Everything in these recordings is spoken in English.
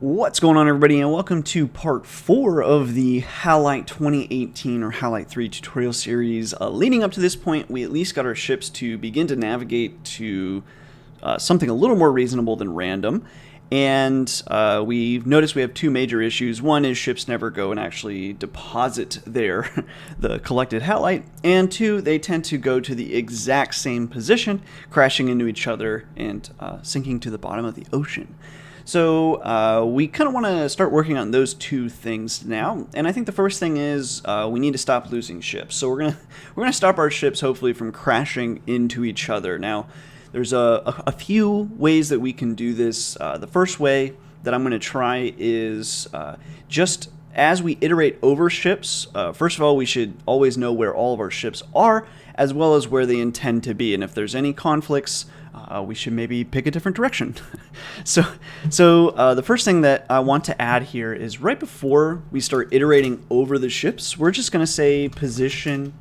What's going on, everybody, and welcome to part 4 of the Halite 2018 or Halite 3 tutorial series. Leading up to this point, we at least got our ships to begin to navigate to something a little more reasonable than random. And we've noticed we have two major issues. One is ships never go and actually deposit the collected halite. And two, they tend to go to the exact same position, crashing into each other and sinking to the bottom of the ocean. So we kind of want to start working on those two things now, and I think the first thing is we need to stop losing ships. So we're gonna stop our ships hopefully from crashing into each other. Now, there's a few ways that we can do this. The first way that I'm going to try is just as we iterate over ships. First of all, we should always know where all of our ships are, as well as where they intend to be, and if there's any conflicts, we should maybe pick a different direction. So the first thing that I want to add here is right before we start iterating over the ships, we're just going to say position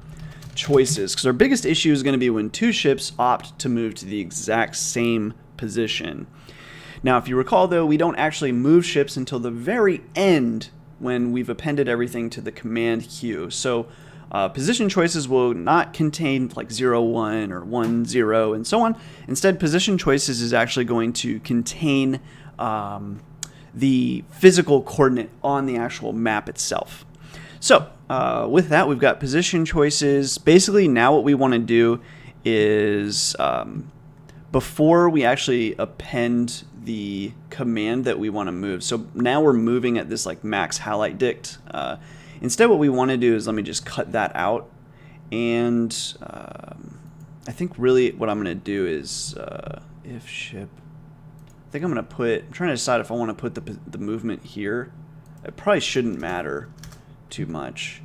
choices, because our biggest issue is going to be when two ships opt to move to the exact same position. Now, if you recall, though, we don't actually move ships until the very end when we've appended everything to the command queue. So position choices will not contain like 0, 1 or 1, 0 and so on. Instead, position choices is actually going to contain the physical coordinate on the actual map itself. So with that, we've got position choices. Basically, now what we want to do is before we actually append the command that we want to move. So now we're moving at this like max halite dict. Instead, what we want to do is, let me just cut that out, and I think really what I'm going to do is if ship, I think I'm going to put, I'm trying to decide if I want to put the movement here. It probably shouldn't matter too much.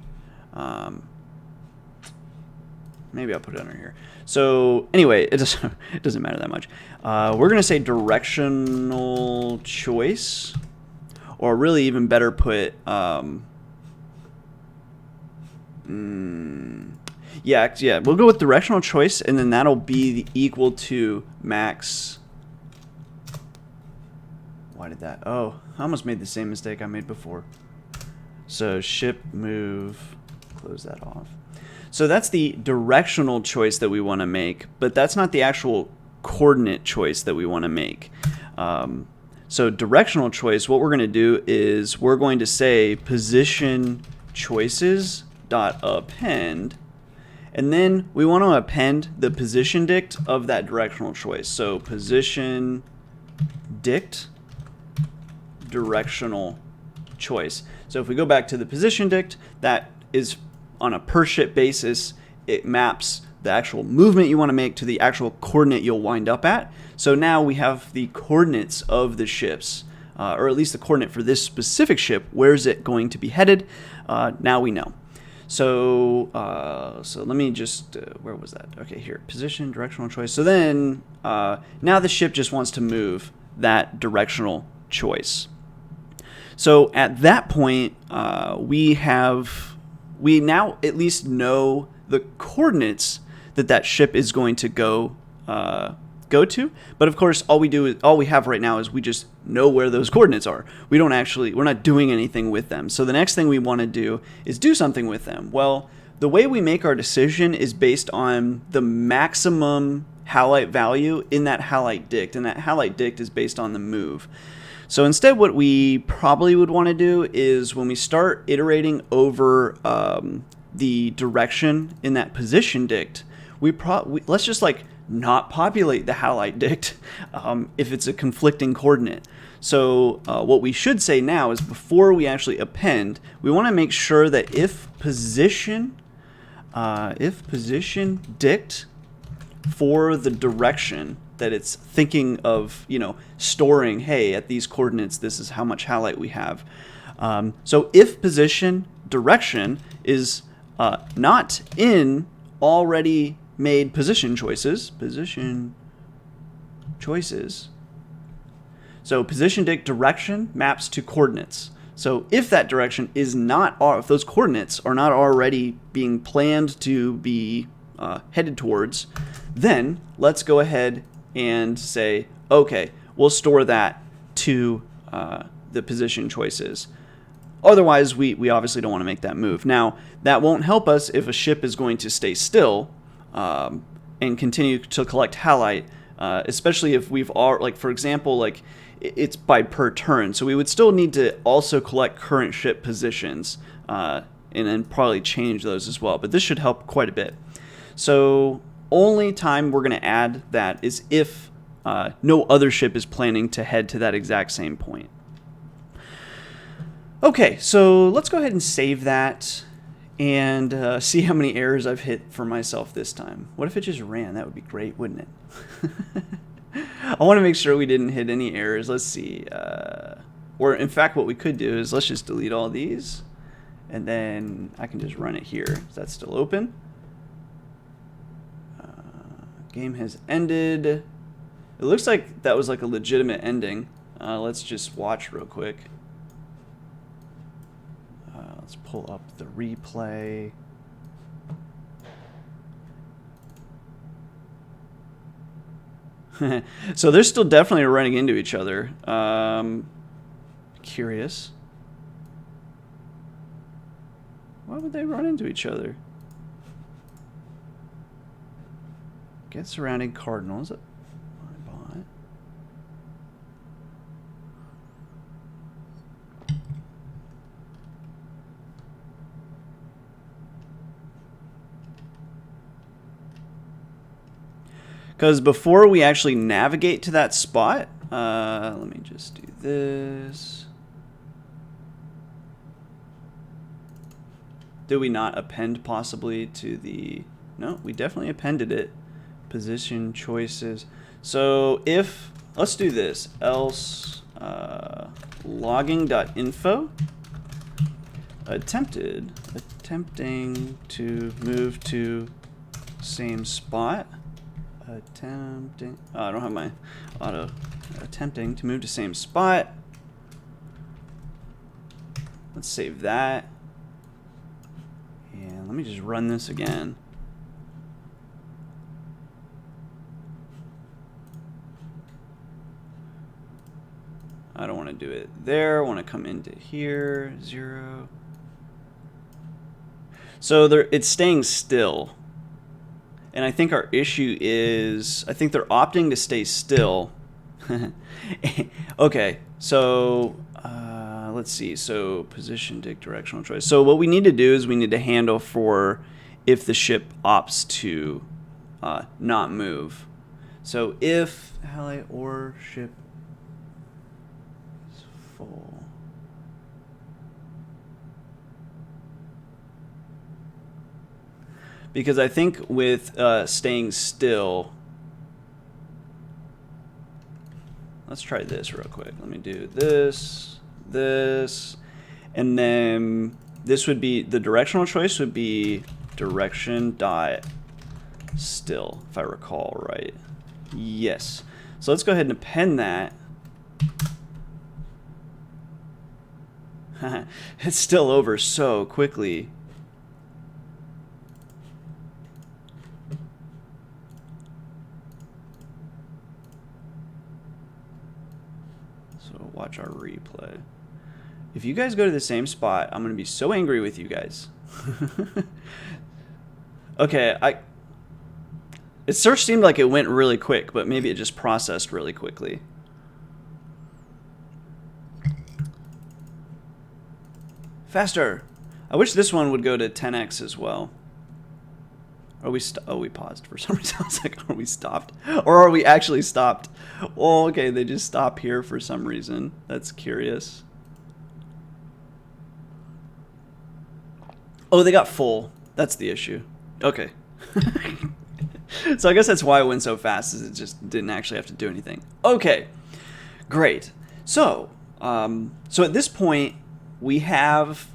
Maybe I'll put it under here. So anyway, it doesn't matter that much. We're going to say directional choice, or really even better put, yeah, we'll go with directional choice, and then that'll be equal to max. Why did that? Oh, I almost made the same mistake I made before. So ship move, close that off. So that's the directional choice that we want to make, but that's not the actual coordinate choice that we want to make. So directional choice, what we're going to do is we're going to say position choices dot append, and then we want to append the position dict of that directional choice. So position dict directional choice. So if we go back to the position dict, that is on a per ship basis. It maps the actual movement you want to make to the actual coordinate you'll wind up at. So now we have the coordinates of the ships, or at least the coordinate for this specific ship. Where is it going to be headed? Now we know. So let me just, where was that? Okay, here, position, directional choice. So then now the ship just wants to move that directional choice. So at that point, we now at least know the coordinates that ship is going to go to. But of course, all we have right now is we just know where those coordinates are. We're not doing anything with them. So the next thing we want to do is do something with them. Well, the way we make our decision is based on the maximum halite value in that halite dict, and that halite dict is based on the move. So instead, what we probably would want to do is when we start iterating over the direction in that position dict, let's just like not populate the halite dict if it's a conflicting coordinate. So what we should say now is before we actually append, we want to make sure that if position dict for the direction that it's thinking of, storing, hey, at these coordinates, this is how much halite we have. So if position direction is not in already made position choices. So position dict direction maps to coordinates. So if that direction is not, if those coordinates are not already being planned to be headed towards, then let's go ahead and say, okay, we'll store that to the position choices. Otherwise, we obviously don't want to make that move. Now, that won't help us if a ship is going to stay still and continue to collect halite, especially if we've all, like, for example, like, it's by per turn. So we would still need to also collect current ship positions and then probably change those as well. But this should help quite a bit. So only time we're going to add that is if no other ship is planning to head to that exact same point. Okay, so let's go ahead and save that and see how many errors I've hit for myself this time. What if it just ran? That would be great, wouldn't it? I want to make sure we didn't hit any errors. Let's see. Or in fact, what we could do is let's just delete all these, and then I can just run it here. Is that still open? Game has ended. It looks like that was like a legitimate ending. Let's just watch real quick. Let's pull up the replay. So they're still definitely running into each other. Curious. Why would they run into each other? Get surrounding cardinals. I bought. Because before we actually navigate to that spot, let me just do this. Did we not append possibly to the... No, we definitely appended it. Position choices. So if... Let's do this. Else logging.info attempting to move to same spot. Attempting... Oh, I don't have my auto. Attempting to move to same spot. Let's save that. And let me just run this again. I don't want to do it there. I want to come into here. 0. So it's staying still. And I think our issue is, I think they're opting to stay still. Okay, so let's see. So position, dig, directional choice. So what we need to do is we need to handle for if the ship opts to not move. So if Halite or ship is full. Because I think with staying still, let's try this real quick. Let me do this, and then this would be, the directional choice would be direction dot still, if I recall right. Yes. So let's go ahead and append that. It's still over so quickly. So watch our replay. If you guys go to the same spot, I'm going to be so angry with you guys. Okay, it search seemed like it went really quick, but maybe it just processed really quickly. Faster! I wish this one would go to 10x as well. Are we we paused for some reason. I was like, are we stopped? Or are we actually stopped? Oh, okay, they just stop here for some reason. That's curious. Oh, they got full. That's the issue. Okay. So I guess that's why it went so fast, is it just didn't actually have to do anything. Okay, great. So, so at this point, we have,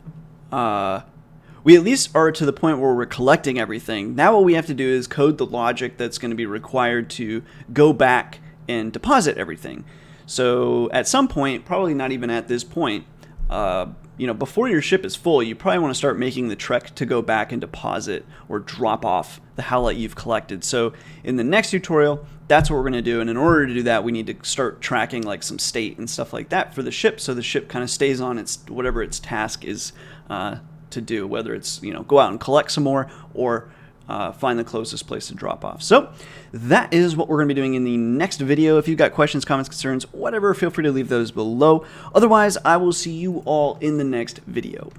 we at least are to the point where we're collecting everything. Now what we have to do is code the logic that's going to be required to go back and deposit everything. So at some point, probably not even at this point, before your ship is full, you probably want to start making the trek to go back and deposit or drop off the halite you've collected. So in the next tutorial, that's what we're going to do. And in order to do that, we need to start tracking like some state and stuff like that for the ship, so the ship kind of stays on its whatever its task is to do, whether it's go out and collect some more or find the closest place to drop off. So that is what we're going to be doing in the next video. If you've got questions, comments, concerns, whatever, feel free to leave those below. Otherwise, I will see you all in the next video.